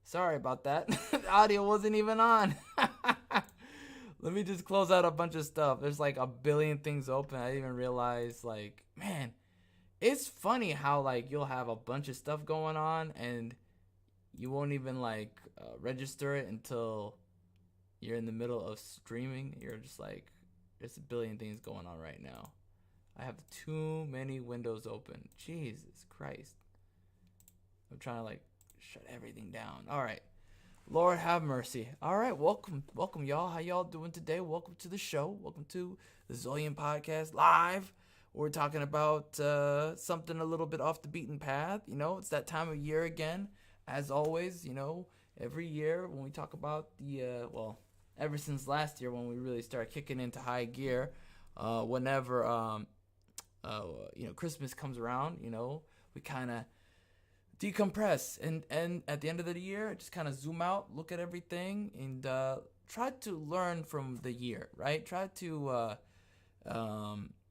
Sorry about that. The audio wasn't even on. Let me just close out a bunch of stuff. There's like a billion things open. I didn't even realize, like, man, it's funny how, like, you'll have a bunch of stuff going on and you won't even, like, register it until you're in the middle of streaming. You're just like, there's a billion things going on right now. I have too many windows open. Jesus Christ. I'm trying to, like, shut everything down. All right. Lord have mercy. All right, welcome, y'all. How y'all doing today? Welcome to the show. Welcome to the ZolYin podcast live. We're talking about something a little bit off the beaten path. You know, it's that time of year again. As always, you know, every year when we talk about the ever since last year when we really started kicking into high gear, whenever Christmas comes around, you know, we kind of decompress and at the end of the year just kind of zoom out, look at everything, and try to learn from the year, right? Try to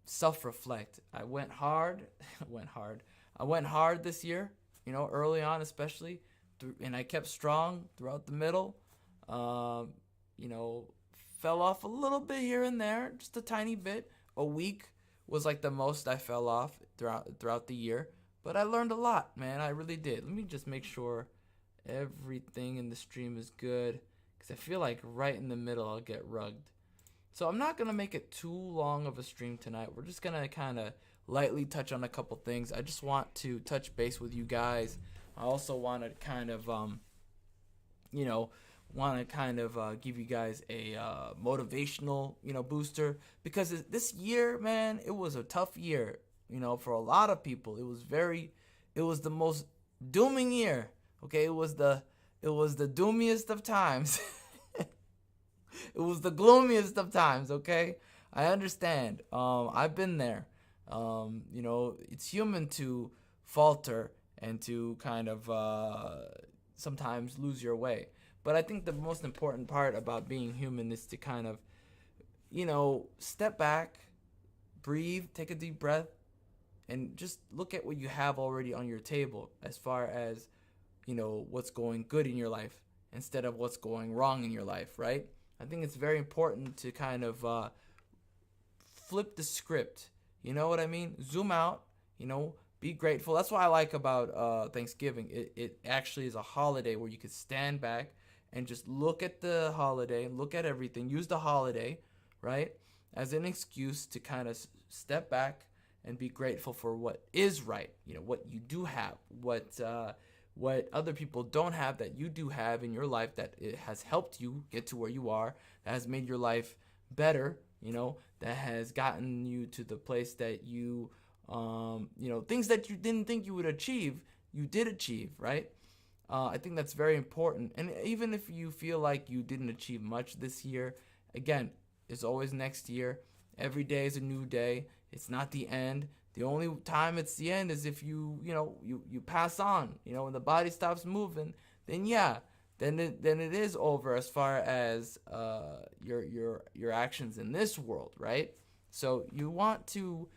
self-reflect. I went hard this year, you know, early on especially, and I kept strong throughout the middle. You know, fell off a little bit here and there, just a tiny bit. A week was like the most I fell off throughout the year. But I learned a lot, man. I really did. Let me just make sure everything in the stream is good, because I feel like right in the middle I'll get rugged. So I'm not going to make it too long of a stream tonight. We're just going to kind of lightly touch on a couple things. I just want to touch base with you guys. I also want to kind of, give you guys a motivational, booster. Because this year, man, it was a tough year. You know, for a lot of people, it was the most dooming year. Okay, it was the doomiest of times. It was the gloomiest of times. Okay, I understand. I've been there. It's human to falter and to kind of sometimes lose your way. But I think the most important part about being human is to kind of, step back, breathe, take a deep breath, and just look at what you have already on your table as far as, what's going good in your life instead of what's going wrong in your life, right? I think it's very important to kind of flip the script. You know what I mean? Zoom out, be grateful. That's what I like about Thanksgiving. It actually is a holiday where you can stand back and just look at the holiday, look at everything, use the holiday, right, as an excuse to kind of step back and be grateful for what is right, what you do have, what other people don't have that you do have in your life, that it has helped you get to where you are, that has made your life better, that has gotten you to the place that you, things that you didn't think you would achieve, you did achieve, right? I think that's very important. And even if you feel like you didn't achieve much this year, again, it's always next year. Every day is a new day. It's not the end. The only time it's the end is if you pass on, when the body stops moving, then yeah, then it is over as far as your actions in this world, right? So you want to,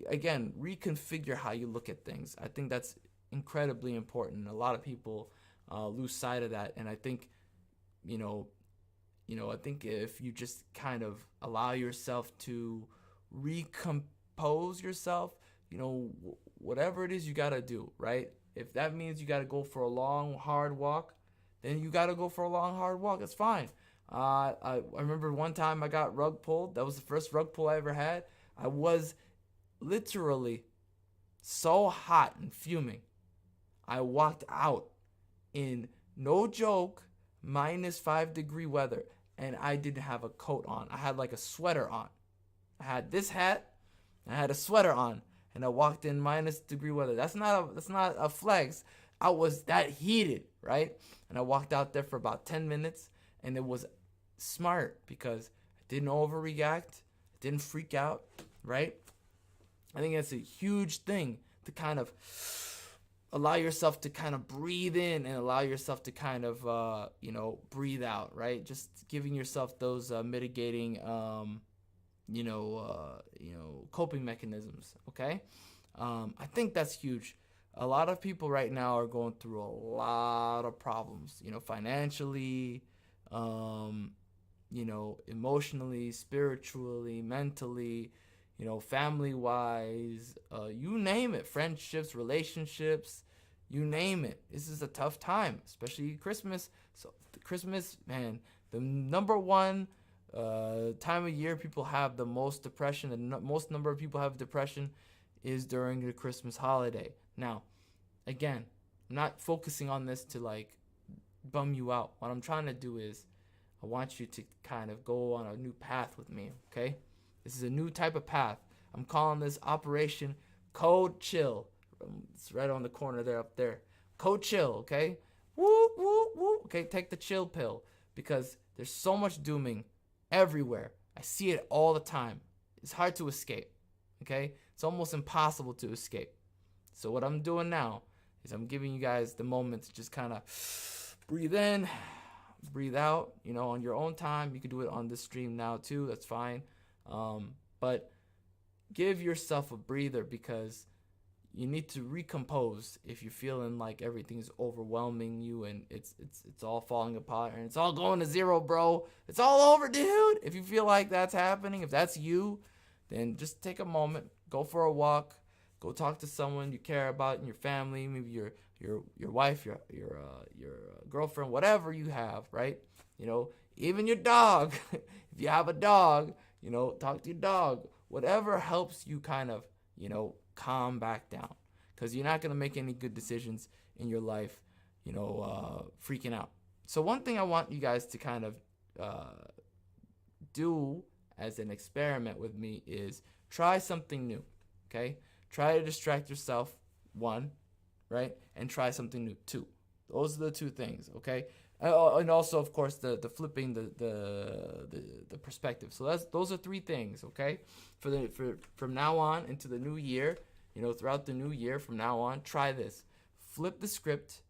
again, reconfigure how you look at things. I think that's incredibly important. A lot of people lose sight of that, and I think, I think if you just kind of allow yourself to recompose yourself, whatever it is you gotta do, right? If that means you gotta go for a long, hard walk, then you gotta go for a long, hard walk. It's fine. I remember one time I got rug pulled. That was the first rug pull I ever had. I was literally so hot and fuming. I walked out in, no joke, -5-degree weather, and I didn't have a coat on. I had like a sweater on. I had this hat, I had a sweater on, and I walked in -degree weather. That's not a flex. I was that heated, right? And I walked out there for about 10 minutes, and it was smart because I didn't overreact, I didn't freak out, right? I think that's a huge thing, to kind of allow yourself to kind of breathe in and allow yourself to kind of breathe out, right? Just giving yourself those mitigating coping mechanisms, okay? I think that's huge. A lot of people right now are going through a lot of problems, financially, emotionally, spiritually, mentally, family-wise, you name it, friendships, relationships, you name it. This is a tough time, especially Christmas. So Christmas, man, the number one time of year people have the most depression, the most number of people have depression is during the Christmas holiday. Now, again, I'm not focusing on this to like bum you out. What I'm trying to do is I want you to kind of go on a new path with me, okay? This is a new type of path. I'm calling this Operation Code Chill. It's right on the corner there, up there. Code Chill, okay? Woo, woo, woo. Okay, take the chill pill because there's so much dooming everywhere. I see it all the time. It's hard to escape, okay? It's almost impossible to escape. So what I'm doing now is I'm giving you guys the moment to just kind of breathe in, breathe out, on your own time. You can do it on this stream now too. That's fine. But give yourself a breather because you need to recompose if you're feeling like everything's overwhelming you and it's all falling apart and it's all going to zero, bro. It's all over, dude. If you feel like that's happening, if that's you, then just take a moment, go for a walk, go talk to someone you care about in your family, maybe your wife, your girlfriend, whatever you have, right? Even your dog. If you have a dog, talk to your dog. Whatever helps you kind of, calm back down. Because you're not going to make any good decisions in your life, freaking out. So one thing I want you guys to kind of do as an experiment with me is try something new, okay? Try to distract yourself, 1, right? And try something new, 2. Those are the 2 things, okay? And also, of course, the flipping the perspective. So those are 3 things, okay? From now on into the new year, throughout the new year from now on, try this. flip the script,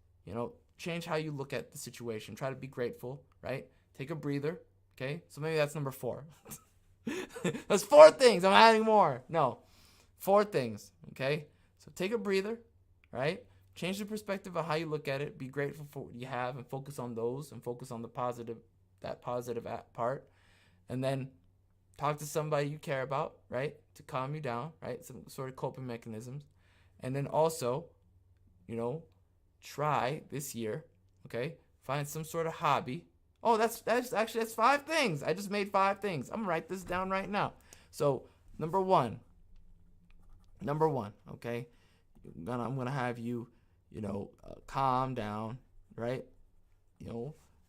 change how you look at the situation. Try to be grateful, right? Take a breather, okay? So maybe that's number 4. That's 4 things. I'm adding more. No, 4 things, okay? So take a breather, right? Change the perspective of how you look at it. Be grateful for what you have and focus on those and focus on that positive part. And then talk to somebody you care about, right? To calm you down, right? Some sort of coping mechanisms. And then also, try this year, okay? Find some sort of hobby. Oh, that's 5 things. I just made 5 things. I'm gonna write this down right now. So number one, okay? I'm gonna have you, calm down, right?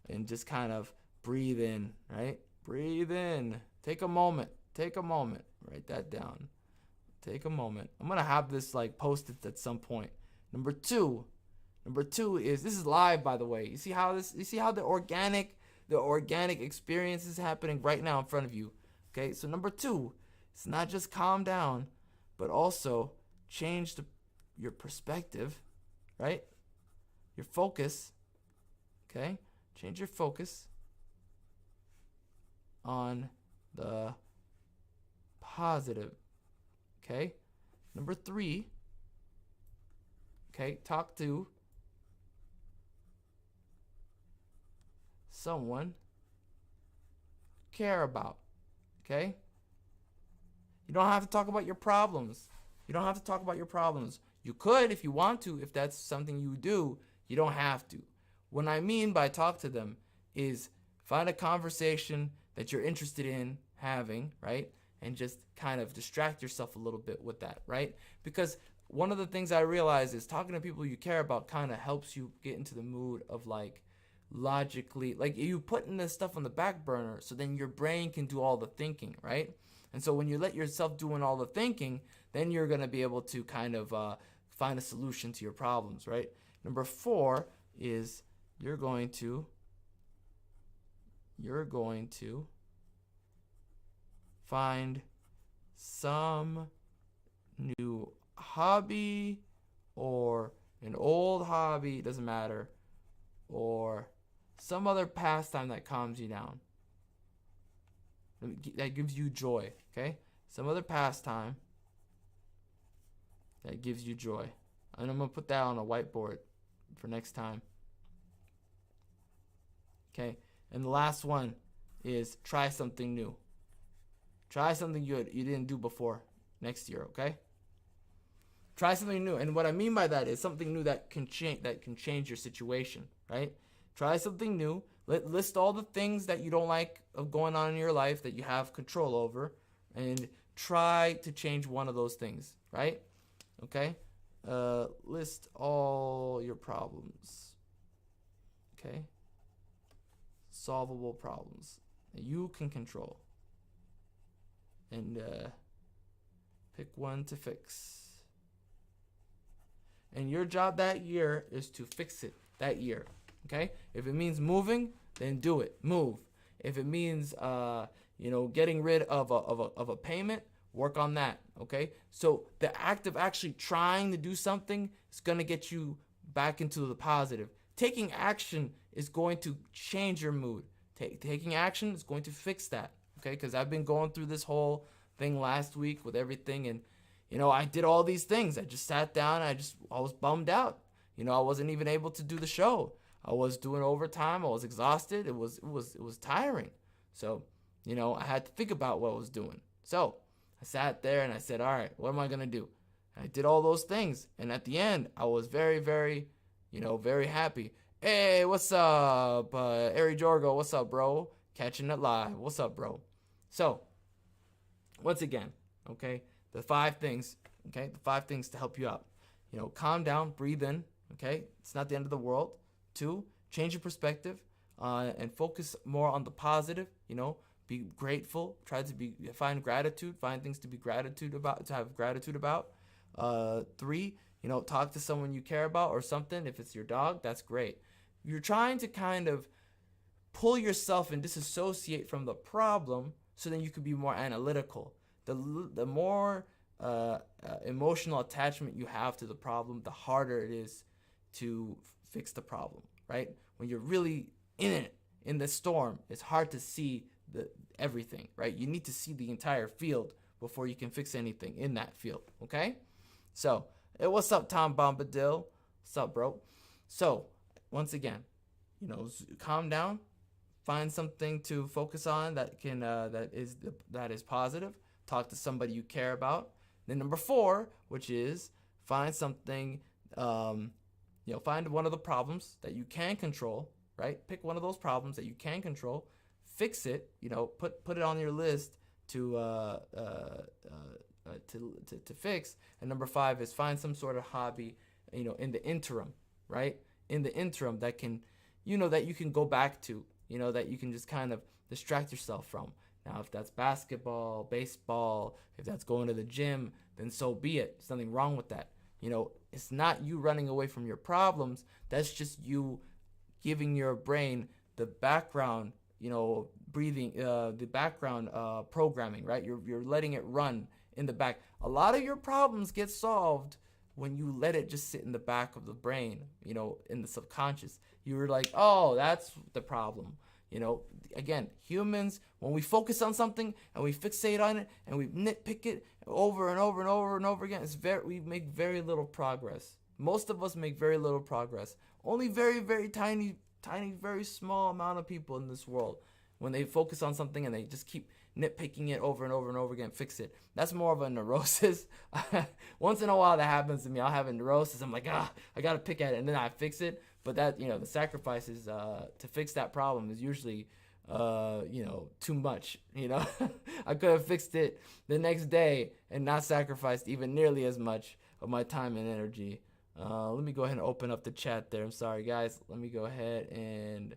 And just kind of breathe in, right? Breathe in. Take a moment. Write that down. Take a moment. I'm gonna have this like posted at some point. Number two is, this is live, by the way. You see how the organic experience is happening right now in front of you. Okay, so number 2, it's not just calm down, but also change your perspective, right? Your focus. Okay, change your focus on the positive. Okay, number 3. Okay, talk to someone care about. Okay, you don't have to talk about your problems. You could if you want to, if that's something you do. You don't have to. What I mean by talk to them is find a conversation that you're interested in having, right? And just kind of distract yourself a little bit with that, right? Because one of the things I realize is talking to people you care about kind of helps you get into the mood of like logically, like you putting this stuff on the back burner so then your brain can do all the thinking, right? And so when you let yourself doing all the thinking, then you're going to be able to kind of find a solution to your problems, right? Number 4 is you're going to find some new hobby or an old hobby, it doesn't matter, or some other pastime that calms you down, that gives you joy, okay? Some other pastime that gives you joy. And I'm going to put that on a whiteboard for next time. Okay, and the last one is try something new. Try something you didn't do before next year, okay? Try something new. And what I mean by that is something new that can change your situation, right? Try something new. List all the things that you don't like of going on in your life that you have control over, and try to change one of those things, right? Okay? List all your problems. Okay? Solvable problems that you can control. And pick one to fix. And your job that year is to fix it that year. Okay? If it means moving, then do it. Move. If it means getting rid of a payment, work on that. Okay? So the act of actually trying to do something is going to get you back into the positive. Taking action is going to change your mood. Taking action is going to fix that. Okay? Because I've been going through this whole thing last week with everything, and I did all these things. I just sat down. I was bummed out. I wasn't even able to do the show. I was doing overtime. I was exhausted. It was tiring. So, I had to think about what I was doing. So I sat there and I said, all right, what am I going to do? And I did all those things. And at the end, I was very, very, very happy. Hey, what's up? Ari Jorgo, what's up, bro? Catching it live. What's up, bro? So, once again, okay, the 5 things, okay, the 5 things to help you out. Calm down, breathe in, okay? It's not the end of the world. 2, change your perspective and focus more on the positive, be grateful, find gratitude, find things to be to have gratitude about. 3, talk to someone you care about or something. If it's your dog, that's great. You're trying to kind of pull yourself and disassociate from the problem so then you can be more analytical. The more emotional attachment you have to the problem, the harder it is to fix the problem, right? When you're really in it, in the storm, it's hard to see everything, right? You need to see the entire field before you can fix anything in that field, okay? So, hey, what's up, Tom Bombadil? What's up, bro? So, once again, calm down, find something to focus on that is positive. Talk to somebody you care about. Then number 4, which is find something, find one of the problems that you can control, right? Pick one of those problems that you can control, fix it, put it on your list to fix. And number 5 is find some sort of hobby, in the interim, right? In the interim that can, that you can go back to, that you can just kind of distract yourself from. Now, if that's basketball, baseball, if that's going to the gym, then so be it. There's nothing wrong with that. It's not you running away from your problems. That's just you giving your brain the background, breathing, the background programming, right? You're letting it run in the back. A lot of your problems get solved when you let it just sit in the back of the brain, in the subconscious. You were like, oh, that's the problem. Again, humans, when we focus on something and we fixate on it and we nitpick it over and over and over and over again, we make very little progress. Most of us make very little progress. Only very, very tiny, very small amount of people in this world, when they focus on something and they just keep nitpicking it over and over and over again, fix it. That's more of a neurosis. Once in a while that happens to me. I'll have a neurosis. I'm like, I gotta pick at it, and then I fix it. But that, the sacrifices to fix that problem is usually, too much. I could have fixed it the next day and not sacrificed even nearly as much of my time and energy. Let me go ahead and open up the chat there. I'm sorry, guys. Let me go ahead and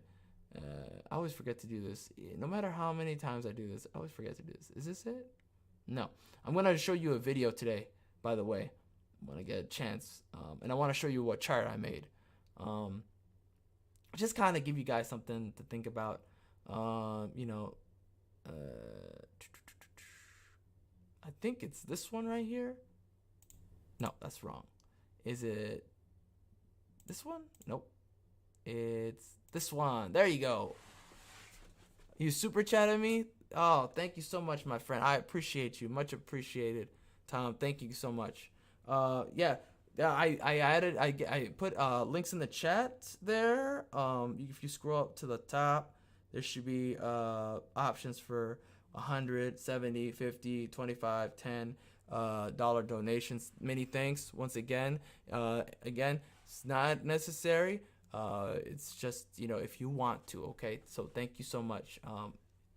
I always forget to do this. No matter how many times I do this, I always forget to do this. Is this it? No. I'm going to show you a video today, by the way, when I get a chance. And I want to show you what chart I made. Just kind of give you guys something to think about. I think it's this one right here. No, that's wrong. Is it this one? Nope. It's this one. There you go. You super chatted me? Oh, thank you so much, my friend. I appreciate you. Much appreciated, Tom. Thank you so much. Yeah, I put links in the chat there. If you scroll up to the top, there should be options for 100, 70, 50, 25, 10 dollar donations. Many thanks once again. Again, it's not necessary. It's just, if you want to, okay? So thank you so much.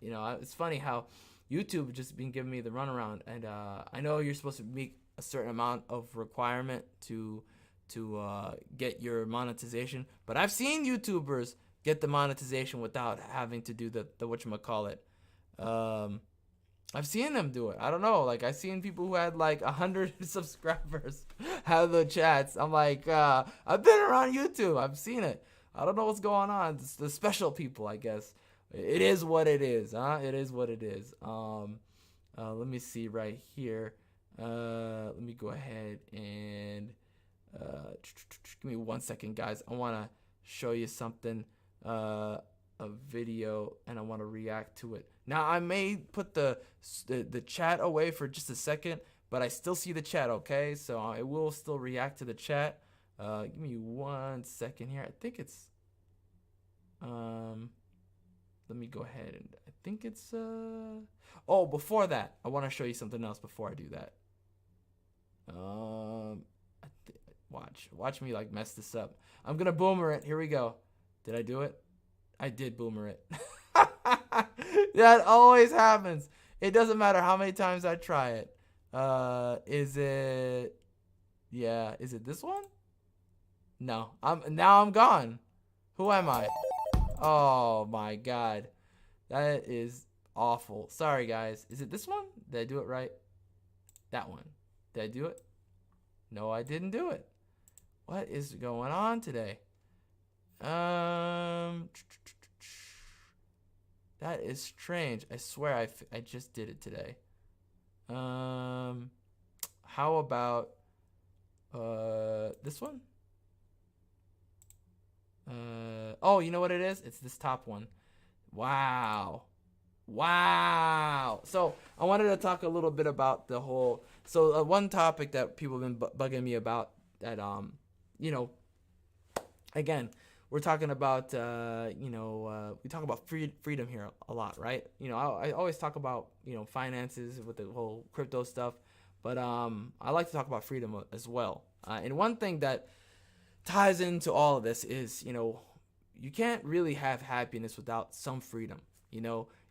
It's funny how YouTube just been giving me the runaround, and I know you're supposed to make a certain amount of requirement to get your monetization, but I've seen YouTubers get the monetization without having to do the whatchamacallit. I've seen them do it. I don't know. Like, I've seen people who had like 100 subscribers have the chats. I'm like, I've been around YouTube. I've seen it. I don't know what's going on. It's the special people, I guess. It is what it is, huh? It is what it is. Let me see right here. Let me go ahead and give me 1 second, guys. I want to show you something, a video, and I want to react to it. Now, I may put the chat away for just a second, but I still see the chat, okay? So I will still react to the chat. Give me 1 second here. I think it's let me go ahead, and I think it's oh, before that, I want to show you something else before I do that. Watch me like mess this up. I'm gonna boomer it. Here we go. Did I do it? I did boomer it. That always happens. It doesn't matter how many times I try it. Is it? Yeah. Is it this one? No. I'm gone. Who am I? Oh my god. That is awful. Sorry, guys. Is it this one? Did I do it right? That one. Did I do it? No, I didn't do it. What is going on today? That is strange. I swear I just did it today. How about this one? Oh, you know what it is? It's this top one. Wow. Wow. So I wanted to talk a little bit about the whole. So one topic that people have been bugging me about that you know, again, we're talking about we talk about freedom here a lot, right? I always talk about finances with the whole crypto stuff, but I like to talk about freedom as well. And one thing that ties into all of this is you can't really have happiness without some freedom.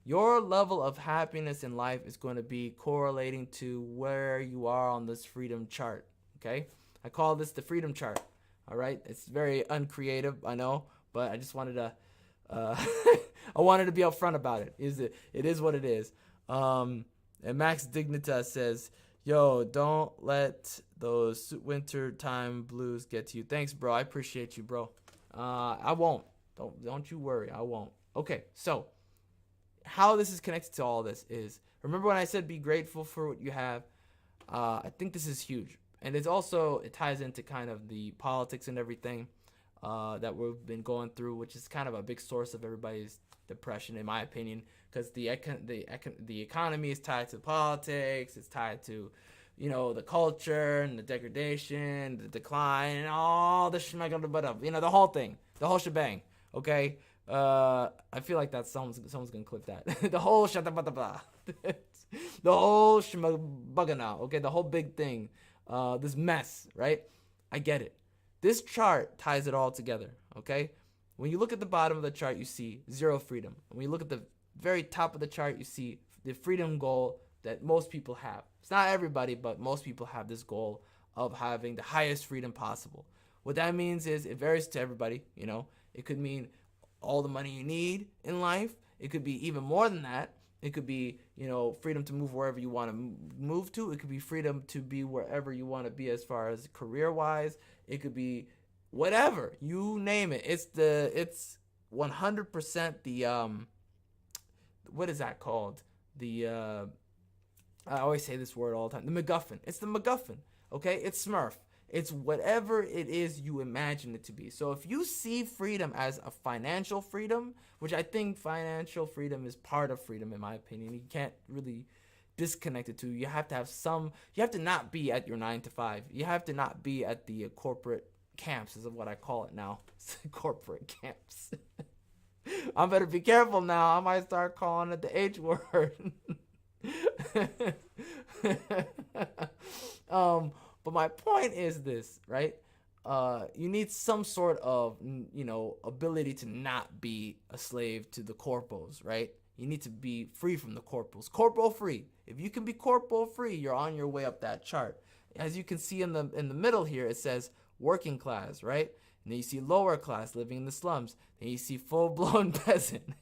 Your level of happiness in life is going to be correlating to where you are on this freedom chart. Okay, I call this the freedom chart. All right, it's very uncreative, I know, but I just wanted to I wanted to be upfront about it. It is what it is. And Max Dignitas says, yo, don't let those winter time blues get to you. Thanks, bro. I appreciate you, bro. I won't. Don't you worry. I won't. Okay, so how this is connected to all this is, remember when I said be grateful for what you have? I think this is huge. And it ties into kind of the politics and everything that we've been going through, which is kind of a big source of everybody's depression, in my opinion, because the economy is tied to politics. It's tied to, the culture and the degradation, the decline, and all the the whole thing, the whole shebang. Okay, I feel like that someone's gonna clip that. The whole shata the whole shmabagana. Okay, the whole big thing. This mess, right? I get it. This chart ties it all together, okay? When you look at the bottom of the chart, you see zero freedom. When you look at the very top of the chart, you see the freedom goal that most people have. It's not everybody, but most people have this goal of having the highest freedom possible. What that means is it varies to everybody, It could mean all the money you need in life. It could be even more than that. It could be, freedom to move wherever you want to move to. It could be freedom to be wherever you want to be as far as career-wise. It could be whatever, you name it. It's 100% the what is that called? I always say this word all the time. The MacGuffin. It's the MacGuffin. Okay, it's Smurf. It's whatever it is you imagine it to be. So if you see freedom as a financial freedom, which I think financial freedom is part of freedom in my opinion, you can't really disconnect it to. You have to not be at your 9 to 5. You have to not be at the corporate camps is what I call it now. Corporate camps. I better be careful now. I might start calling it the H word. But my point is this, right? You need some sort of, ability to not be a slave to the corpos, right? You need to be free from the corpos. Corpo free. If you can be corpo free, you're on your way up that chart. As you can see in the middle here, it says working class, right? And then you see lower class living in the slums. Then you see full-blown peasant,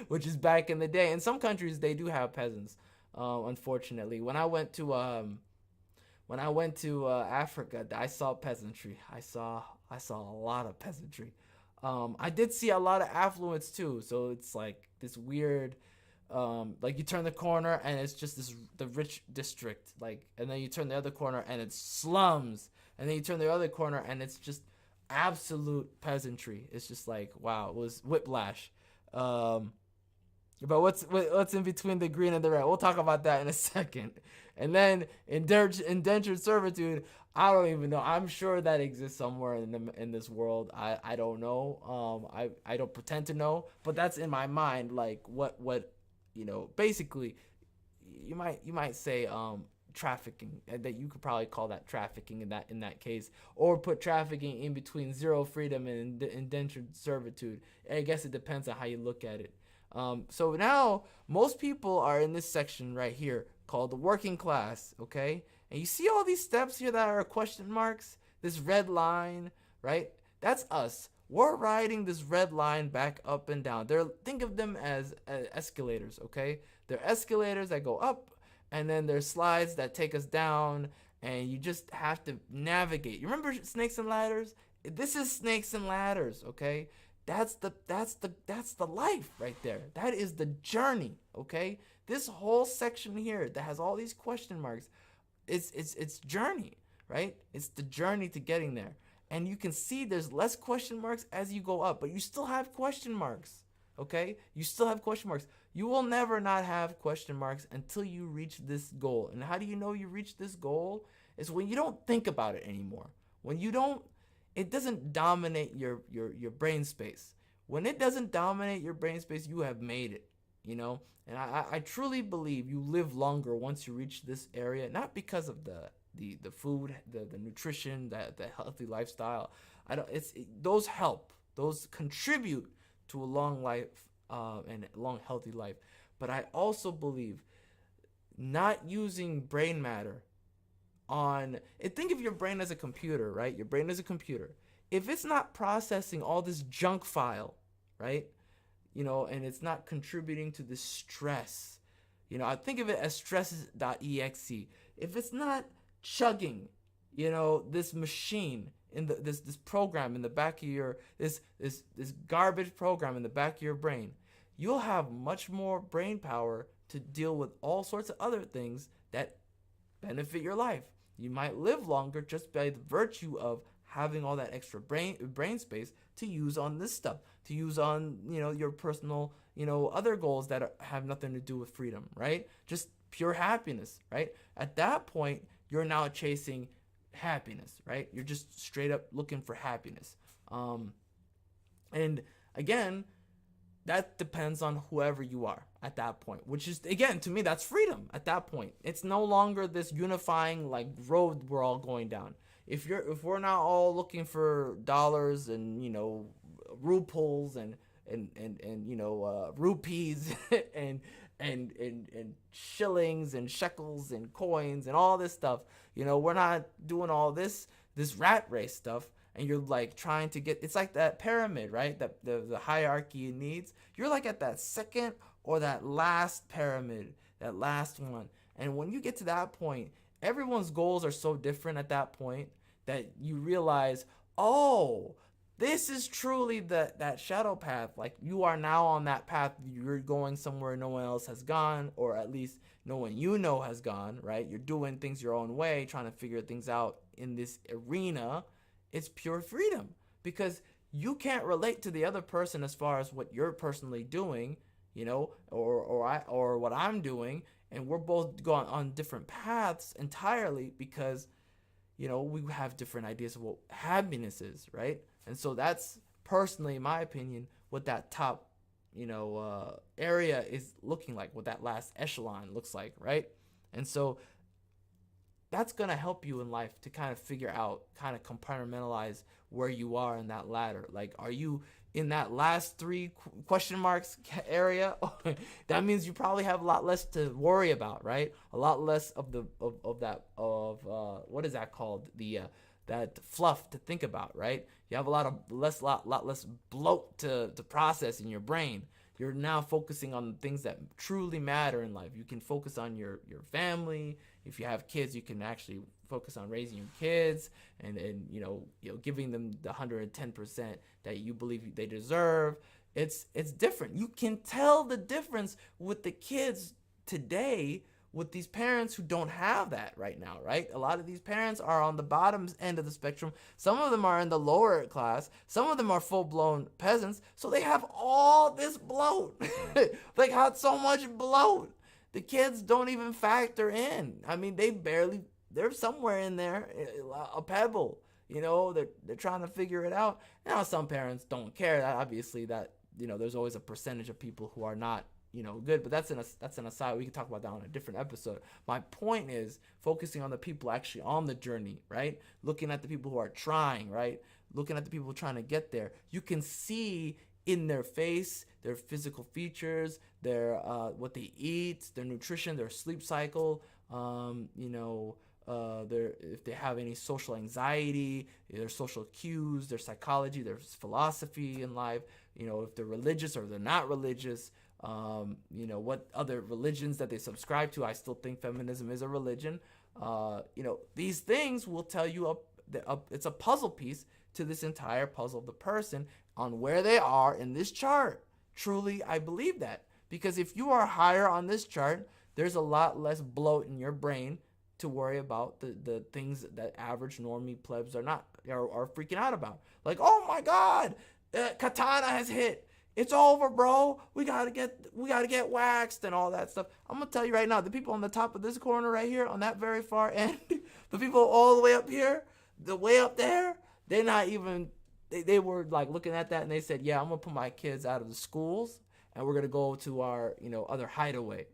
which is back in the day. In some countries, they do have peasants, unfortunately. When I went to Africa, I saw peasantry. I saw a lot of peasantry. I did see a lot of affluence too. So it's like this weird, like you turn the corner and it's just the rich district, and then you turn the other corner and it's slums, and then you turn the other corner and it's just absolute peasantry. It's just like, wow, it was whiplash. But what's in between the green and the red? We'll talk about that in a second. And then indentured servitude, I don't even know. I'm sure that exists somewhere in this world. I don't know. I don't pretend to know, but that's in my mind. Like what basically, you might say trafficking, that you could probably call that trafficking in that case, or put trafficking in between zero freedom and indentured servitude. I guess it depends on how you look at it. So now most people are in this section right here called the working class, okay? And you see all these steps here that are question marks, this red line, right? That's us. We're riding this red line back up and down. Think of them as escalators, okay? They're escalators that go up, and then there's slides that take us down, and you just have to navigate. You remember Snakes and Ladders? This is Snakes and Ladders, okay? That's the life right there. That is the journey, okay? This whole section here that has all these question marks, it's journey, right? It's the journey to getting there. And you can see there's less question marks as you go up, but you still have question marks. Okay? You still have question marks. You will never not have question marks until you reach this goal. And how do you know you reach this goal? Is when you don't think about it anymore. When you don't, it doesn't dominate your brain space. When it doesn't dominate your brain space, you have made it, you know? And I truly believe you live longer once you reach this area, not because of the food, the nutrition, the healthy lifestyle. Those help. Those contribute to a long life and a long healthy life. But I also believe not using brain matter think of your brain as a computer, right? Your brain is a computer. If it's not processing all this junk file, right? You know, and it's not contributing to this stress. You know, I think of it as stress.exe. If it's not chugging, you know, this machine in this program in the back of your this garbage program in the back of your brain, you'll have much more brain power to deal with all sorts of other things that benefit your life. You might live longer just by the virtue of having all that extra brain space to use on this stuff, to use on, you know, your personal, you know, other goals that have nothing to do with freedom, right? Just pure happiness, right? At that point, you're now chasing happiness, right? You're just straight up looking for happiness. And again, that depends on whoever you are at that point, which is, again, to me, that's freedom at that point. It's no longer this unifying like road we're all going down. If we're not all looking for dollars and, you know, rupees and you know, rupees and shillings and shekels and coins and all this stuff, you know, we're not doing all this rat race stuff. And you're like trying to get, it's like that pyramid, right? That the hierarchy needs. You're like at that second or that last pyramid, that last one. And when you get to that point, everyone's goals are so different at that point that you realize, oh, this is truly that shadow path. Like, you are now on that path. You're going somewhere no one else has gone, or at least no one you know has gone, right? You're doing things your own way, trying to figure things out in this arena. It's pure freedom, because you can't relate to the other person as far as what you're personally doing, you know, or what I'm doing, and we're both going on different paths entirely because, you know, we have different ideas of what happiness is, right? And so that's personally, in my opinion, what that top, you know, area is looking like, what that last echelon looks like, right? And so that's going to help you in life to kind of figure out, kind of compartmentalize where you are in that ladder. Like, are you in that last three question marks area? That means you probably have a lot less to worry about, right? A lot less of what is that called? That fluff to think about, right? You have a lot less bloat to process in your brain. You're now focusing on the things that truly matter in life. You can focus on your family. If you have kids, you can actually focus on raising your kids and you know giving them the 110% that you believe they deserve. It's different. You can tell the difference with the kids today with these parents who don't have that right now, right? A lot of these parents are on the bottom end of the spectrum. Some of them are in the lower class. Some of them are full-blown peasants. So they have all this bloat. They got so much bloat. The kids don't even factor in. I mean, they're somewhere in there, a pebble. You know, they're trying to figure it out. Now, some parents don't care. That obviously, that, you know, there's always a percentage of people who are not, you know, good, but that's an aside. We can talk about that on a different episode. My point is focusing on the people actually on the journey, right? Looking at the people who are trying, right? Looking at the people trying to get there. You can see in their face, their physical features, their what they eat, their nutrition, their sleep cycle, you know, if they have any social anxiety, their social cues, their psychology, their philosophy in life, you know, if they're religious or they're not religious. You know, what other religions that they subscribe to. I still think feminism is a religion. You know, these things will tell you it's a puzzle piece to this entire puzzle of the person on where they are in this chart. Truly, I believe that, because if you are higher on this chart, there's a lot less bloat in your brain to worry about the things that average normie plebs are freaking out about. Like, oh my God, Katana has hit. It's over, bro. We gotta get waxed and all that stuff. I'm gonna tell you right now, the people on the top of this corner right here, on that very far end, the people all the way up here, the way up there, they're not even. They were like looking at that and they said, yeah, I'm gonna put my kids out of the schools and we're gonna go to our other hideaway,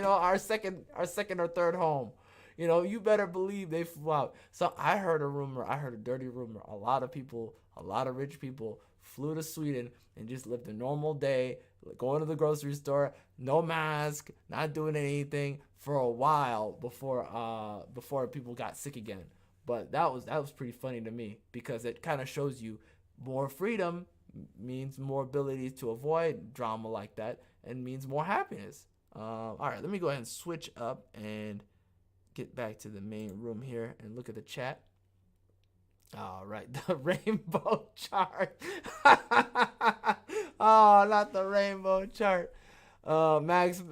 our second or third home. You better believe they flew out. So I heard a dirty rumor. A lot of rich people flew to Sweden and just lived a normal day, going to the grocery store, no mask, not doing anything for a while before people got sick again. But that was pretty funny to me, because it kind of shows you more freedom means more ability to avoid drama like that, and means more happiness. All right, let me go ahead and switch up and get back to the main room here and look at the chat. All right, the rainbow chart. Oh, not the rainbow chart. Max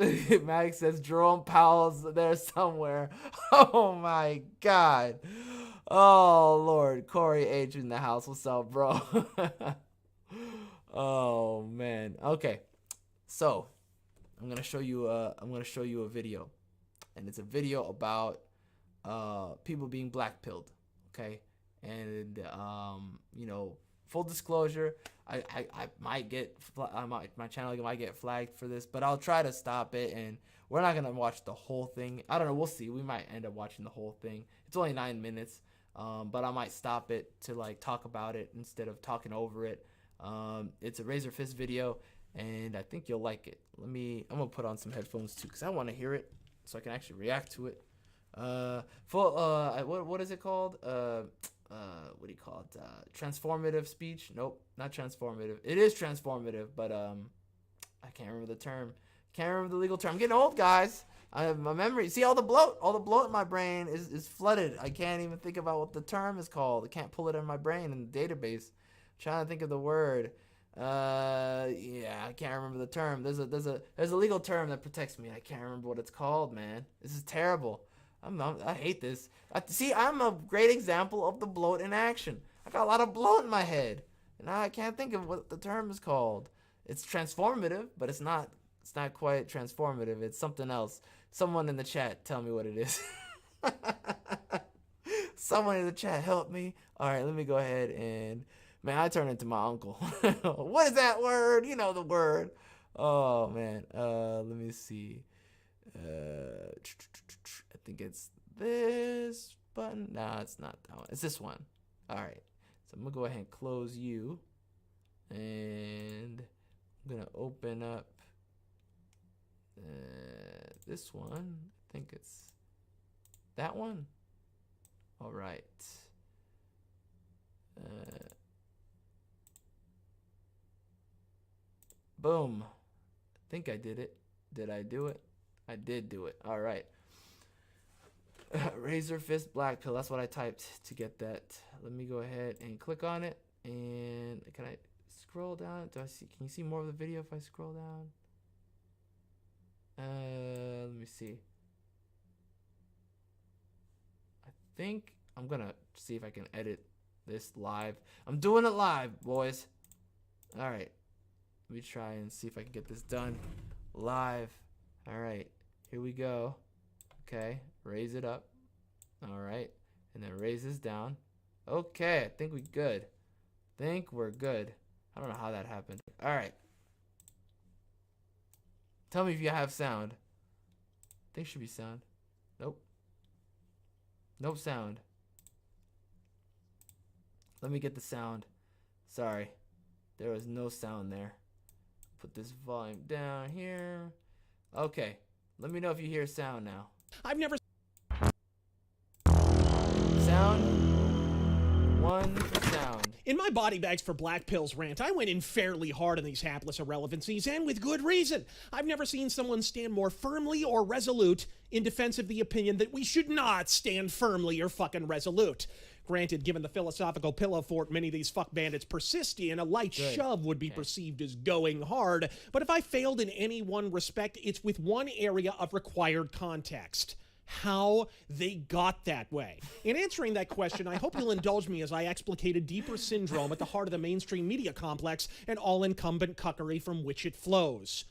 says Jerome Powell's there somewhere. Oh my God. Oh Lord. Corey H in the house. What's up, bro? Oh man. Okay. So I'm gonna show you a video, and it's a video about people being blackpilled. Okay. And full disclosure, I might get my channel might get flagged for this, but I'll try to stop it, and we're not gonna watch the whole thing. I don't know, we'll see. We might end up watching the whole thing. It's only 9 minutes, but I might stop it to like talk about it instead of talking over it. It's a Razor Fist video, and I think you'll like it. I'm gonna put on some headphones too, because I want to hear it so I can actually react to it. What is it called? What do you call it? Transformative speech? Nope, not transformative. It is transformative, but I can't remember the term. Can't remember the legal term. I'm getting old, guys. I have my memory. See, all the bloat in my brain is flooded. I can't even think about what the term is called. I can't pull it in my brain in the database. I'm trying to think of the word. Yeah, I can't remember the term. There's a legal term that protects me. I can't remember what it's called, man. This is terrible. I hate this. See, I'm a great example of the bloat in action. I got a lot of bloat in my head, and I can't think of what the term is called. It's transformative, but it's not quite transformative. It's something else. Someone in the chat, tell me what it is. Someone in the chat, help me. All right, let me go ahead and, man, I turn into my uncle. What is that word? You know the word. Oh man. Let me see. I think it's this button. No, it's not that one. It's this one. All right. So I'm gonna go ahead and close you, and I'm gonna open up this one. I think it's that one. All right. Boom. I think I did it. Did I do it? I did do it. All right. Razor Fist Black Pill. That's what I typed to get that. Let me go ahead and click on it. And can I scroll down? Can you see more of the video if I scroll down? Let me see. I think I'm gonna see if I can edit this live. I'm doing it live, boys. All right. Let me try and see if I can get this done live. All right. Here we go. Okay, raise it up. All right, and then raise this down. Okay, I think we're good. We're good. I don't know how that happened. All right. Tell me if you have sound. I think should be sound. Nope. Nope sound. Let me get the sound. Sorry, there was no sound there. Put this volume down here. Okay. Let me know if you hear sound now. I've never... Sound. One sound. In my body bags for black pills rant, I went in fairly hard on these hapless irrelevancies, and with good reason. I've never seen someone stand more firmly or resolute in defense of the opinion that we should not stand firmly or fucking resolute. Granted, given the philosophical pillow fort many of these fuck bandits persist in, a light shove would be perceived as going hard. But if I failed in any one respect, it's with one area of required context. how they got that way. In answering that question, I hope you'll indulge me as I explicate a deeper syndrome at the heart of the mainstream media complex and all incumbent cuckery from which it flows.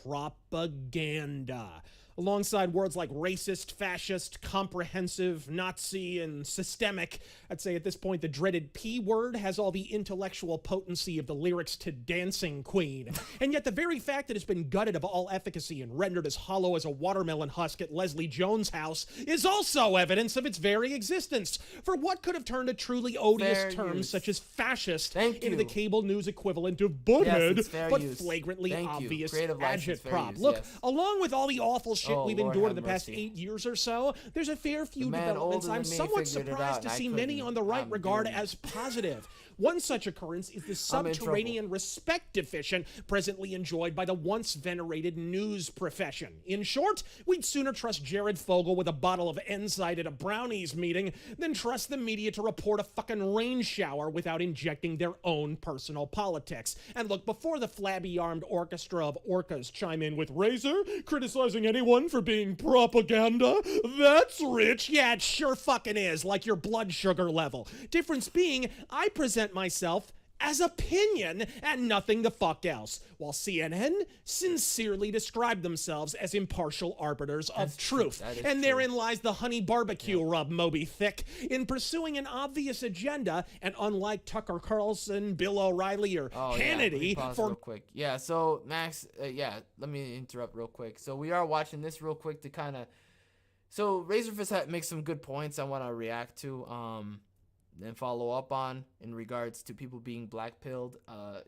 Propaganda. Alongside words like racist, fascist, comprehensive, Nazi, and systemic, I'd say at this point the dreaded P word has all the intellectual potency of the lyrics to Dancing Queen. And yet the very fact that it's been gutted of all efficacy and rendered as hollow as a watermelon husk at Leslie Jones' house is also evidence of its very existence. For what could have turned a truly odious term such as fascist into the cable news equivalent of butthead, but flagrantly obvious agitprop? Look, along with all the awful shit we've endured in the past 8 years or so, there's a fair few developments I'm somewhat surprised to see many on the right regard as positive. One such occurrence is the subterranean respect deficient presently enjoyed by the once venerated news profession. In short, we'd sooner trust Jared Fogle with a bottle of Enzyte at a brownies meeting than trust the media to report a fucking rain shower without injecting their own personal politics. And look, before the flabby-armed orchestra of orcas chime in with Razor criticizing anyone for being propaganda, that's rich. Yeah, it sure fucking is, like your blood sugar level. Difference being, I present myself as opinion and nothing the fuck else, while CNN sincerely describe themselves as impartial arbiters of truth. And therein lies the honey barbecue rub, Moby Thick. In pursuing an obvious agenda, and unlike Tucker Carlson, Bill O'Reilly, or Hannity, real quick. Yeah, so Max, let me interrupt real quick. So we are watching this real quick to kind of, so Razorfist makes some good points I want to react to. And follow up on in regards to people being black-pilled,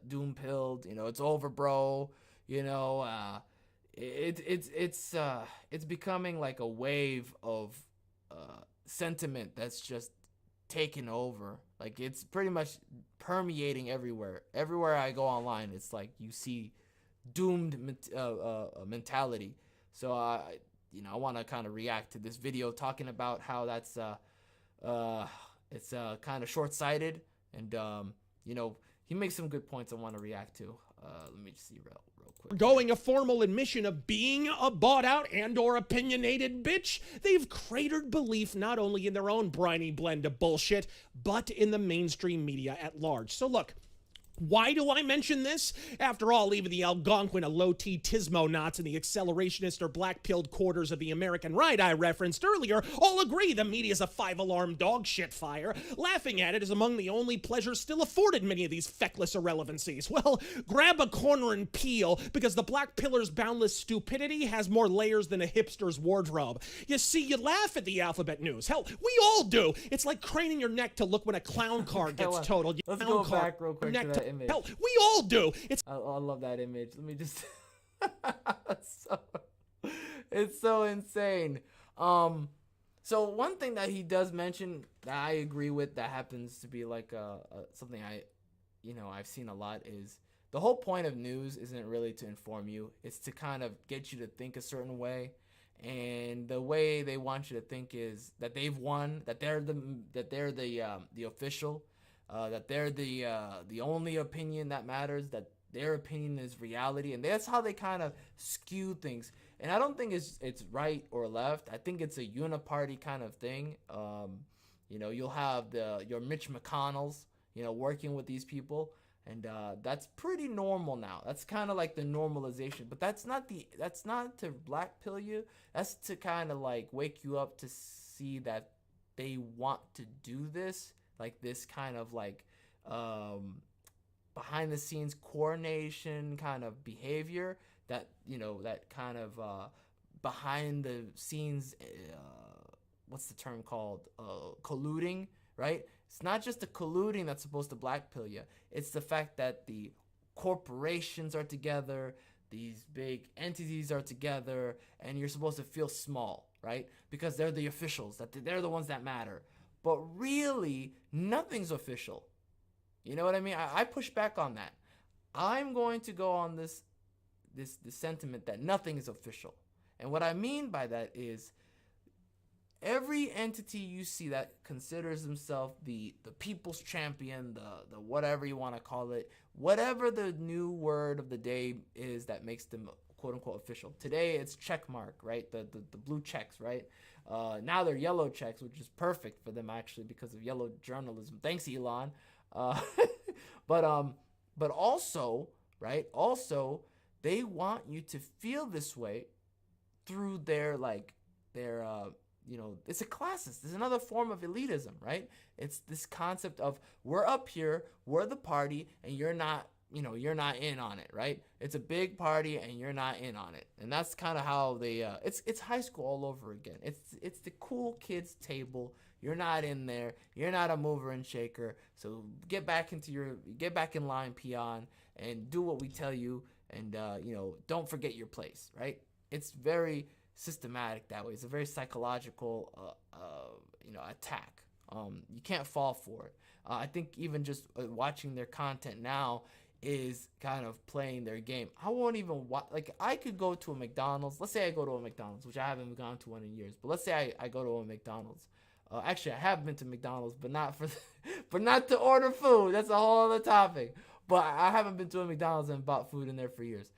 doom-pilled. You know, it's over, bro. You know, it's becoming like a wave of sentiment that's just taken over. Like, it's pretty much permeating everywhere. Everywhere I go online, it's like you see doomed mentality. So I want to kind of react to this video talking about how that's it's kind of short-sighted, and he makes some good points I want to react to. Let me just see real quick. Going a formal admission of being a bought-out and or opinionated bitch, they've cratered belief not only in their own briny blend of bullshit, but in the mainstream media at large. So look, why do I mention this? After all, even the Algonquin, low-T Tismo-knots and the accelerationist or black-pilled quarters of the American right I referenced earlier all agree the media's a five-alarm dog shit fire. Laughing at it is among the only pleasures still afforded many of these feckless irrelevancies. Well, grab a corner and peel, because the black pillar's boundless stupidity has more layers than a hipster's wardrobe. You see, you laugh at the alphabet news. Hell, we all do. It's like craning your neck to look when a clown car gets totaled. Let's go back real quick to that image. Hell, we all do. I love that image. Let me just it's so insane. So one thing that he does mention that I agree with, that happens to be like something I've seen a lot, is the whole point of news isn't really to inform you. It's to kind of get you to think a certain way. And the way they want you to think is that they've won, that they're the official, that they're the only opinion that matters, that their opinion is reality, and that's how they kind of skew things. And I don't think it's right or left. I think it's a uniparty kind of thing. You'll have your Mitch McConnells, working with these people, and that's pretty normal now. That's kind of like the normalization. But that's not to black pill you. That's to kind of like wake you up to see that they want to do this, like this kind of like behind the scenes coordination kind of behavior, that that kind of behind the scenes what's the term called, colluding, right? It's not just the colluding that's supposed to black pill you. It's the fact that the corporations are together, these big entities are together, and you're supposed to feel small, right? Because they're the officials, that they're the ones that matter. But really, nothing's official. You know what I mean? I push back on that. I'm going to go on this sentiment that nothing is official. And what I mean by that is every entity you see that considers themselves the people's champion, the whatever you want to call it, whatever the new word of the day is that makes them quote unquote official. Today it's check mark, right? The blue checks, right? Now they're yellow checks, which is perfect for them actually because of yellow journalism. Thanks, Elon. Uh, but also, right? Also, they want you to feel this way through their it's a classist. There's another form of elitism, right? It's this concept of we're up here, we're the party, and you're not in on it, right? It's a big party and you're not in on it. And that's kind of how they it's high school all over again. It's the cool kids table. You're not in there. You're not a mover and shaker. So get back in line, peon, and do what we tell you, and don't forget your place, right? It's very systematic that way. It's a very psychological attack. You can't fall for it. I think even just watching their content now is kind of playing their game. I won't even watch. Like, I could go to a McDonald's. Let's say I go to a McDonald's, which I haven't gone to one in years. But let's say I go to a McDonald's. Actually, I have been to McDonald's, but not but not to order food. That's a whole other topic. But I haven't been to a McDonald's and bought food in there for years.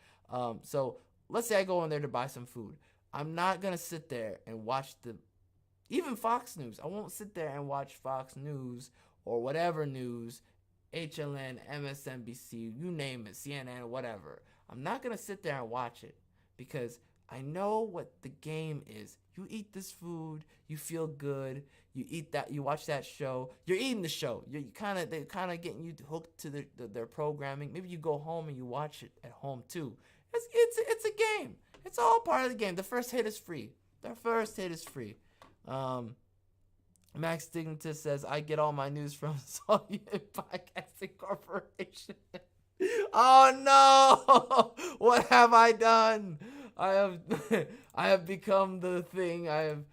So let's say I go in there to buy some food. I'm not gonna sit there and watch even Fox News. I won't sit there and watch Fox News or whatever news, HLN, MSNBC, you name it, CNN, or whatever. I'm not gonna sit there and watch it because I know what the game is. You eat this food, you feel good. You eat that, you watch that show. You're eating the show. They're kind of getting you hooked to their programming. Maybe you go home and you watch it at home too. It's a game. It's all part of the game. The first hit is free. Max Dignitous says, I get all my news from ZolYin Podcasting Corporation. Oh no! What have I done? I have become the thing. I've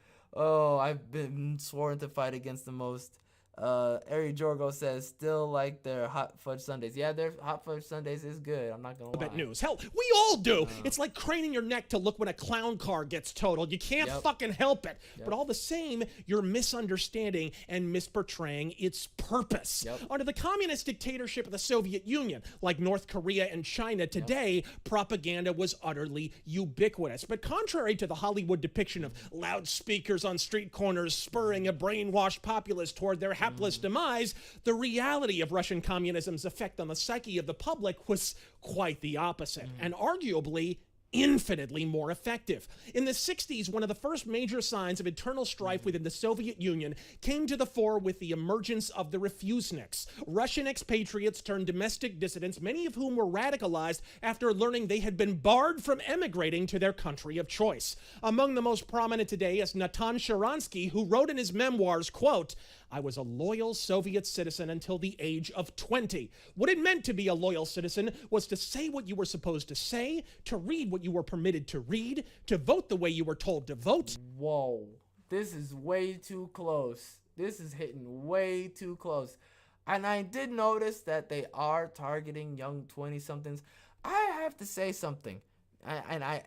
been sworn to fight against the most. Ari Jorgo says, still like their hot fudge sundaes. Yeah, their hot fudge sundaes is good. I'm not gonna lie. News. Hell, we all do. It's like craning your neck to look when a clown car gets totaled. You can't fucking help it. But all the same, you're misunderstanding and misportraying its purpose. Under the communist dictatorship of the Soviet Union, like North Korea and China today, propaganda was utterly ubiquitous. But contrary to the Hollywood depiction of loudspeakers on street corners spurring a brainwashed populace toward their hapless demise, the reality of Russian communism's effect on the psyche of the public was quite the opposite, and arguably infinitely more effective. In the 60s, one of the first major signs of internal strife within the Soviet Union came to the fore with the emergence of the refuseniks, Russian expatriates turned domestic dissidents, many of whom were radicalized after learning they had been barred from emigrating to their country of choice. Among the most prominent today is Natan Sharansky, who wrote in his memoirs, quote, I was a loyal Soviet citizen until the age of 20. What it meant to be a loyal citizen was to say what you were supposed to say, to read what you were permitted to read, to vote the way you were told to vote. Whoa, this is way too close. This is hitting way too close. And I did notice that they are targeting young 20-somethings. I have to say something. I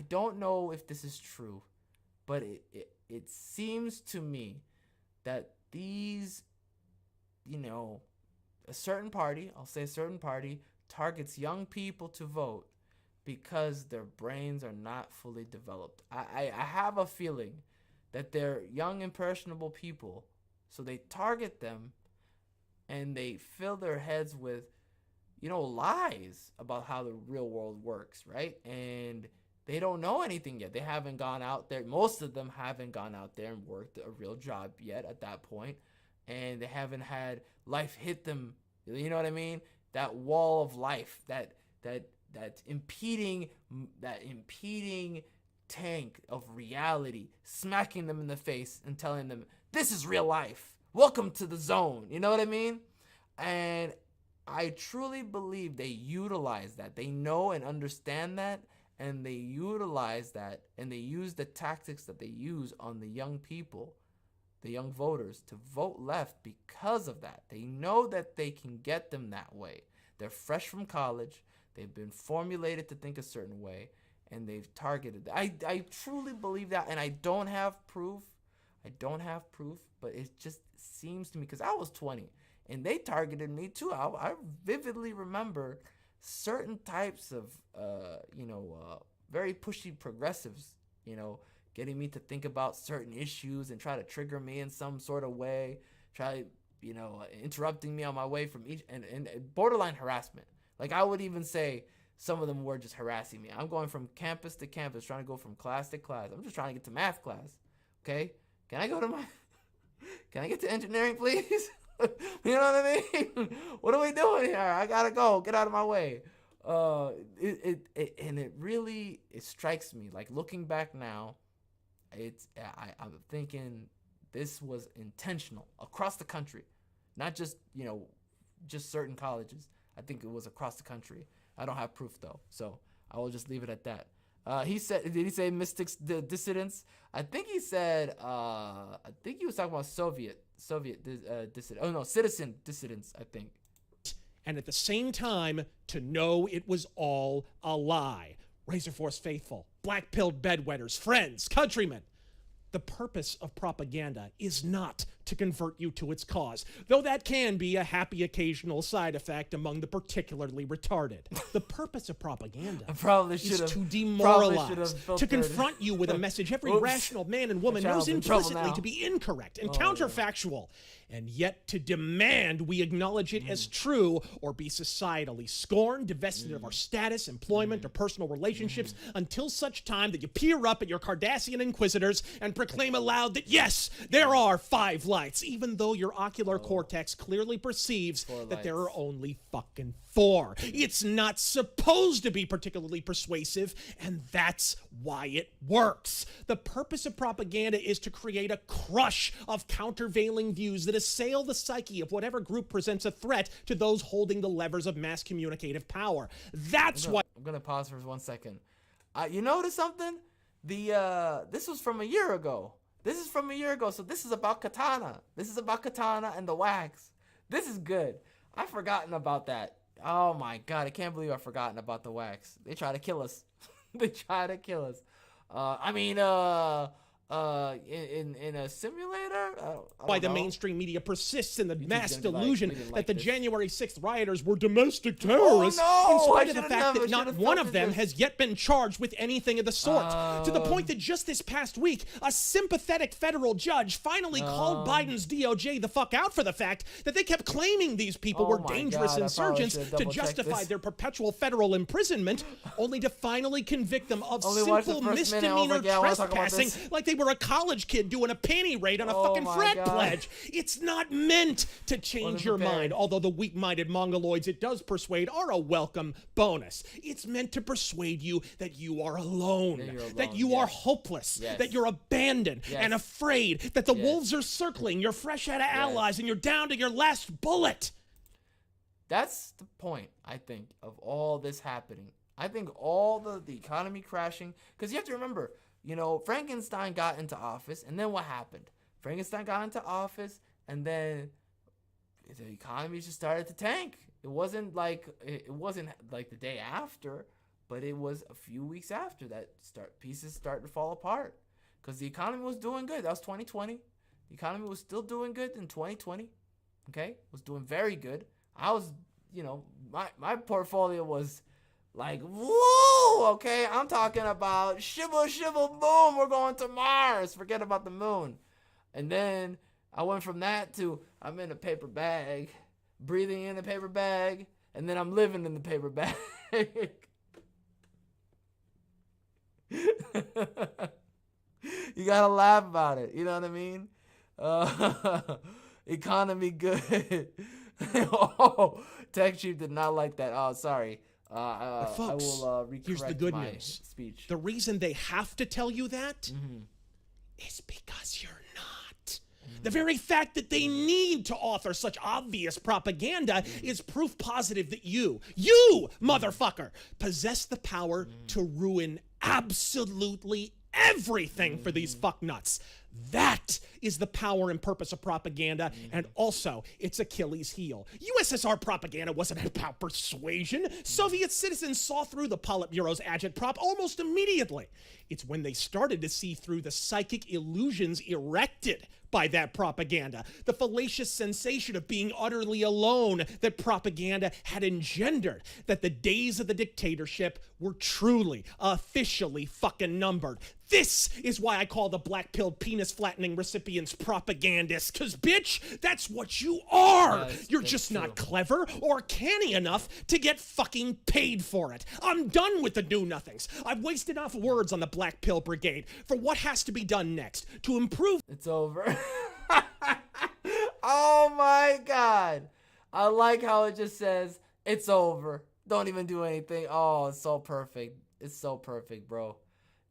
don't know if this is true, but it seems to me that these, a certain party targets young people to vote because their brains are not fully developed. I have a feeling that they're young, impressionable people, so they target them and they fill their heads with, lies about how the real world works, right? And they don't know anything yet. They haven't gone out there. Most of them haven't gone out there and worked a real job yet at that point. And they haven't had life hit them. You know what I mean? That wall of life, that impeding tank of reality, smacking them in the face and telling them, this is real life. Welcome to the zone. You know what I mean? And I truly believe they utilize that. They know and understand that. And they utilize that, and they use the tactics that they use on the young people, the young voters, to vote left because of that. They know that they can get them that way. They're fresh from college. They've been formulated to think a certain way, and they've targeted. I truly believe that, and I don't have proof. But it just seems to me, because I was 20, and they targeted me too. I vividly remember certain types of, very pushy progressives, getting me to think about certain issues and try to trigger me in some sort of way, interrupting me on my way from each, and borderline harassment. Like, I would even say some of them were just harassing me. I'm going from campus to campus, trying to go from class to class. I'm just trying to get to math class. Okay? Can I get to engineering, please? You know what I mean? What are we doing here? I gotta go. Get out of my way. It really strikes me. Like, looking back now, I'm thinking this was intentional across the country, not just just certain colleges. I think it was across the country. I don't have proof though, so I will just leave it at that. He said, did he say mystics, dissidents? I think he said, I think he was talking about Soviet dissident. Oh no, citizen dissidents, I think. And at the same time, to know it was all a lie. Razor Force faithful, black-pilled bedwetters, friends, countrymen. The purpose of propaganda is not to convert you to its cause, though that can be a happy occasional side effect among the particularly retarded. The purpose of propaganda is to demoralize, to confront you with a message every rational man and woman knows implicitly to be incorrect and counterfactual, and yet to demand we acknowledge it as true or be societally scorned, divested of our status, employment, or personal relationships until such time that you peer up at your Cardassian inquisitors and proclaim aloud that yes, there are 5 lights, even though your ocular cortex clearly perceives that there are only fucking 4. It's not supposed to be particularly persuasive, and that's why it works. The purpose of propaganda is to create a crush of countervailing views that assail the psyche of whatever group presents a threat to those holding the levers of mass communicative power. That's why... I'm going to pause for 1 second. You notice something? This was from a year ago. This is from a year ago, so this is about Katana. This is about Katana and the wax. This is good. I've forgotten about that. Oh my god, I can't believe I've forgotten about the wax. They try to kill us. They try to kill us. In a simulator? Why the mainstream media persists in the mass delusion that the January 6th rioters were domestic terrorists, in spite of the fact that not one of them has yet been charged with anything of the sort. To the point that just this past week, a sympathetic federal judge finally called Biden's DOJ the fuck out for the fact that they kept claiming these people were dangerous insurgents to justify their perpetual federal imprisonment, only to finally convict them of simple misdemeanor trespassing like they were a college kid doing a panty raid on a fucking frat pledge. It's not meant to change your mind, although the weak-minded mongoloids it does persuade are a welcome bonus. It's meant to persuade you that you are alone, that you are hopeless, that you're abandoned and afraid, that the wolves are circling, you're fresh out of allies, and you're down to your last bullet. That's the point, I think, of all this happening. I think all the economy crashing, because you have to remember, Frankenstein got into office, and then what happened? Frankenstein got into office, and then the economy just started to tank. It wasn't like the day after, but it was a few weeks after that pieces started to fall apart, because the economy was doing good. That was 2020. The economy was still doing good in 2020. Okay, it was doing very good. I was, my portfolio was like, woo, okay? I'm talking about shibble, shibble, boom, we're going to Mars. Forget about the moon. And then I went from that to I'm in a paper bag, breathing in a paper bag, and then I'm living in the paper bag. You gotta laugh about it. You know what I mean? Economy good. Oh, Tech Chief did not like that. Oh, sorry. Folks, I will here's the good my news. Speech. The reason they have to tell you that is because you're not. The very fact that they need to author such obvious propaganda is proof positive that you, motherfucker, possess the power to ruin absolutely everything for these fucknuts. That is the power and purpose of propaganda, and also its Achilles heel. USSR propaganda wasn't about persuasion. Soviet citizens saw through the Politburo's agitprop almost immediately. It's when they started to see through the psychic illusions erected by that propaganda. The fallacious sensation of being utterly alone that propaganda had engendered. That the days of the dictatorship were truly, officially fucking numbered. This is why I call the black-pilled penis-flattening recipients propagandists, because, bitch, that's what you are! You're just not clever or canny enough to get fucking paid for it. I'm done with the do-nothings. I've wasted enough words on the Black Pill Brigade for what has to be done next to improve... It's over. Oh my god. I like how it just says, it's over. Don't even do anything. Oh, it's so perfect. It's so perfect, bro.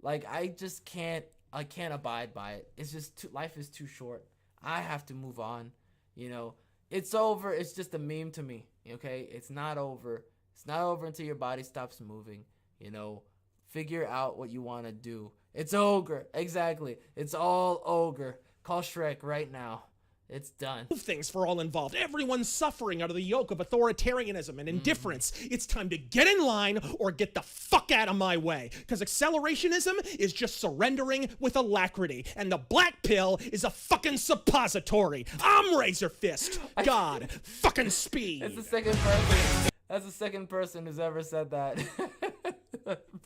Like, I can't abide by it. It's just life is too short. I have to move on. You know, it's over. It's just a meme to me. Okay, it's not over. It's not over until your body stops moving. You know, figure out what you want to do. It's ogre. Exactly. It's all ogre. Call Shrek right now. It's done. Things for all involved. Everyone's suffering under the yoke of authoritarianism and indifference. It's time to get in line or get the fuck out of my way. Because accelerationism is just surrendering with alacrity. And the black pill is a fucking suppository. I'm Razor Fist. God. Fucking speed. That's the second person. That's the second person who's ever said that.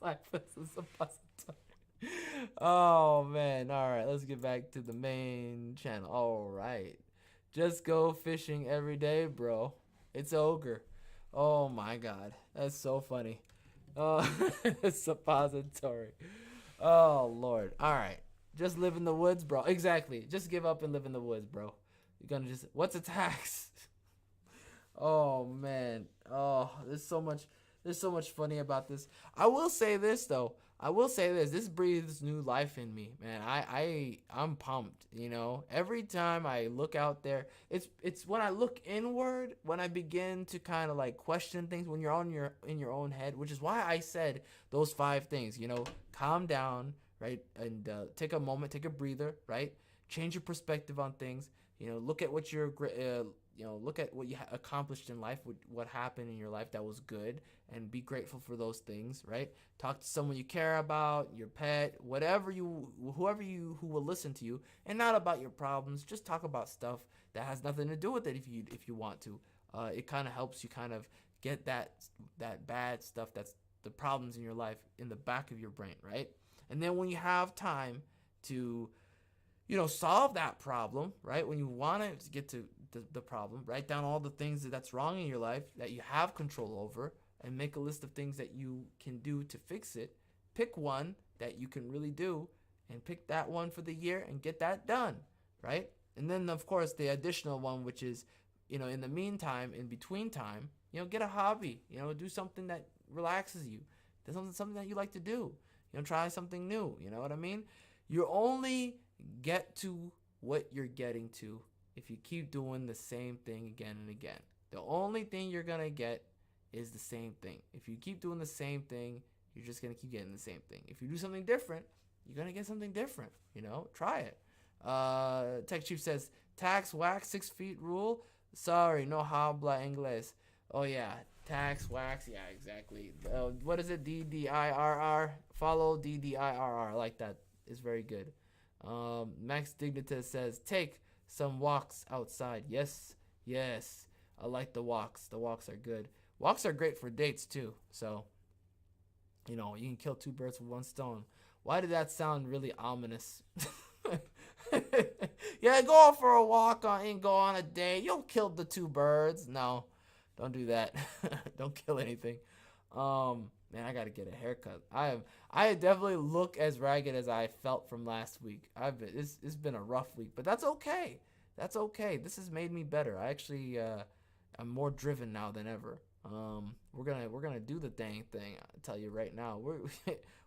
Black fist is suppository. Oh man, all right, let's get back to the main channel. All right, just go fishing every day, bro. It's ogre. Oh my god, that's so funny. It's suppository. Oh lord. All right, just live in the woods, bro. Exactly, just give up and live in the woods, bro. You're gonna just, what's a tax? Oh man. Oh, there's so much funny about this. I will say this though. This breathes new life in me, man. I'm pumped, you know. Every time I look out there, it's when I look inward, when I begin to kind of like question things, when you're in your own head, which is why I said those 5 things, you know. Calm down, right? And take a moment, take a breather, right? Change your perspective on things, you know. Look at what look at what you accomplished in life, what happened in your life that was good, and be grateful for those things, right? Talk to someone you care about, your pet, whoever who will listen to you, and not about your problems. Just talk about stuff that has nothing to do with it if you want to. It kind of helps you kind of get that bad stuff, that's the problems in your life, in the back of your brain, right? And then when you have time to, you know, solve that problem, right? When you want to get to the problem, write down all the things that's wrong in your life that you have control over, and make a list of things that you can do to fix it. Pick one that you can really do, and pick that one for the year and get that done, right? And then of course the additional one, which is, you know, in the meantime, in between time, you know, get a hobby, you know, do something that relaxes you, do something that you like to do, you know, try something new, you know what I mean? You only get to what you're getting to if you keep doing the same thing again and again. The only thing you're gonna get is the same thing. If you keep doing the same thing, you're just gonna keep getting the same thing. If you do something different, you're gonna get something different. You know, try it. Tech Chief says, tax wax 6 feet rule. Sorry, no habla inglés. Oh yeah, tax wax. Yeah, exactly. What is it? DDIRR. Follow DDIRR. I like that. It's very good. Max Dignitas says, take some walks outside. Yes. I like the walks. The walks are good. Walks are great for dates too. So, you know, you can kill 2 birds with 1 stone. Why did that sound really ominous? Yeah, go out for a walk and go on a date. You'll kill the 2 birds. No, don't do that. Don't kill anything. Man, I gotta get a haircut. I definitely look as ragged as I felt from last week. It's been a rough week, but that's okay. That's okay. This has made me better. I actually I'm more driven now than ever. We're gonna do the dang thing. I'll tell you right now.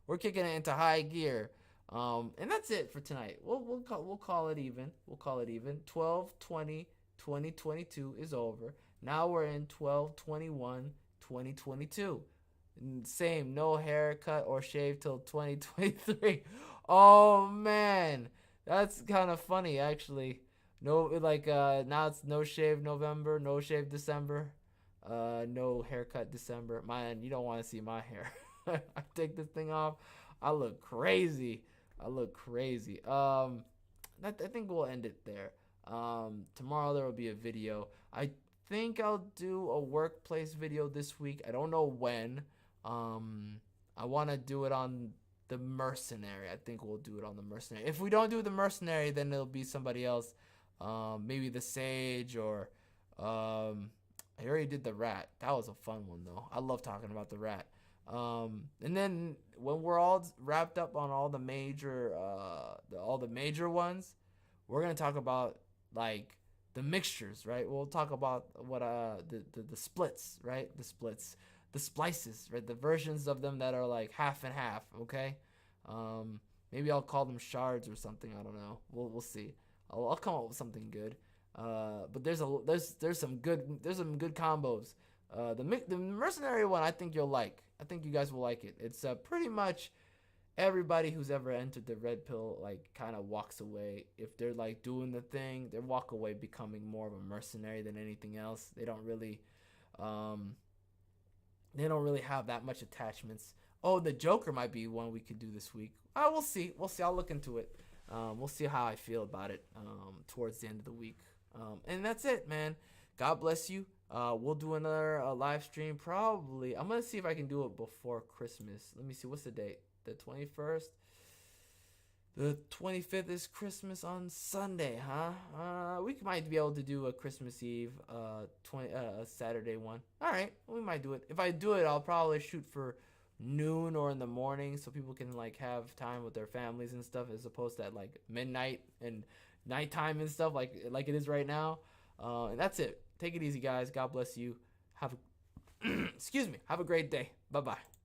We're kicking it into high gear. And that's it for tonight. We'll call it even. 12/20/2022 is over. Now we're in 12/21/2022. Same, no haircut or shave till 2023. Oh man, that's kind of funny actually. No, like now it's no shave November, no shave December, no haircut December. Man, you don't want to see my hair. I take this thing off, I look crazy. I think we'll end it there. Tomorrow there will be a video. I think I'll do a workplace video this week. I don't know when. I want to do it on the mercenary. I think we'll do it on the mercenary. If we don't do the mercenary, then it'll be somebody else. Maybe the sage, or I already did the rat. That was a fun one though. I love talking about the rat. And then when we're all wrapped up on all the major ones, we're gonna talk about like the mixtures, right? We'll talk about what the splits, right? The splices, right? The versions of them that are like half and half. Okay. Maybe I'll call them shards or something. I don't know. We'll see. I'll come up with something good. But there's some good combos. The mercenary one I think you'll like. I think you guys will like it. It's pretty much everybody who's ever entered the red pill like kind of walks away. If they're like doing the thing, they walk away becoming more of a mercenary than anything else. They don't really have that much attachments. Oh, the Joker might be one we could do this week. We'll see. I'll look into it. We'll see how I feel about it towards the end of the week. And that's it, man. God bless you. We'll do another live stream probably. I'm going to see if I can do it before Christmas. Let me see. What's the date? The 21st? The 25th is Christmas on Sunday, huh? We might be able to do a Christmas Eve, a Saturday one. All right, we might do it. If I do it, I'll probably shoot for noon or in the morning so people can like have time with their families and stuff, as opposed to at like midnight and nighttime and stuff like it is right now. And that's it. Take it easy, guys. God bless you. Have a excuse me. Have a great day. Bye bye.